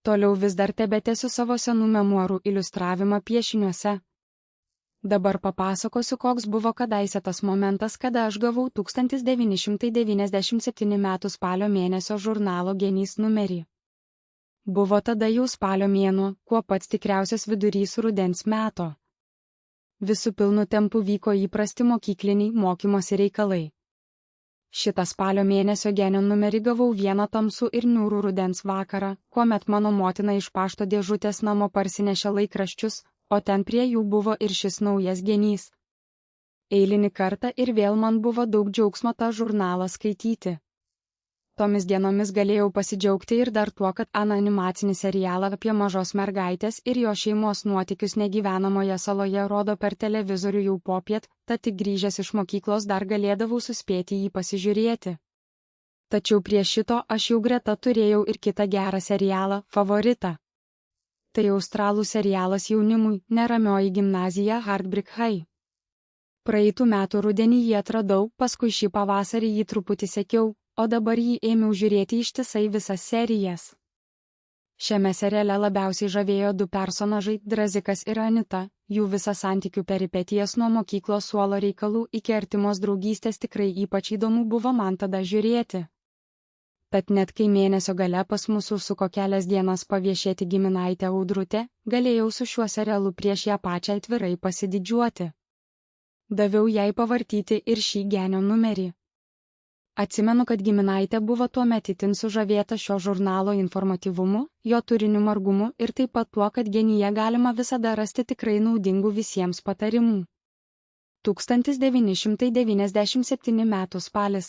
Toliau vis dar tebetęsiu savo senų memuarų iliustravimą piešiniuose. Dabar papasakosiu, koks buvo kadaise tas momentas, kada aš gavau 1997 m. spalio mėnesio žurnalo Genys numerį. Buvo tada jau spalio mėnuo, kuo pats tikriausias vidurys rudens meto. Visų pilnu tempu vyko įprasti mokykliniai mokymosi reikalai. Šitą spalio mėnesio Genio numerį gavau vieną tamsų ir niūrų rudens vakarą, kuomet mano motina iš pašto dėžutės namo parsinešė laikraščius, o ten prie jų buvo ir šis naujas Genys. Eilinį kartą ir vėl man buvo daug džiaugsmo tą žurnalą skaityti. Tomis dienomis galėjau pasidžiaugti ir dar tuo, kad animacinį serialą apie mažos mergaitės ir jo šeimos nuotykius negyvenamoje saloje rodo per televizorių jau popiet, tad tik grįžęs iš mokyklos dar galėdavau suspėti jį pasižiūrėti. Tačiau prie šito aš jau greta turėjau ir kitą gerą serialą, favoritą. Tai australų serialas jaunimui, Neramioji gimnazija Heartbreak High. Praeitų metų rudenį jį atradau, paskui šį pavasarį jį truputį sekiau, o dabar jį ėmiau žiūrėti ištisai visas serijas. Šiame seriale labiausiai žavėjo du personažai, Drazikas ir Anita, jų visas santykių peripetijas nuo mokyklos suolo reikalų iki artimos draugystės tikrai ypač įdomu buvo man tada žiūrėti. Tad net kai mėnesio gale pas mus užsuko kelias dienas paviešėti giminaitę Audrutę, galėjau su šiuo serialu prieš ją pačią atvirai pasididžiuoti. Daviau jai pavartyti ir šį Genio numerį. Atsimenu, kad giminaitė buvo tuomet itin sužavėta šio žurnalo informatyvumu, jo turiniu margumu ir taip pat tuo, kad Genyje galima visada rasti tikrai naudingų visiems patarimų. 1997 m. spalis.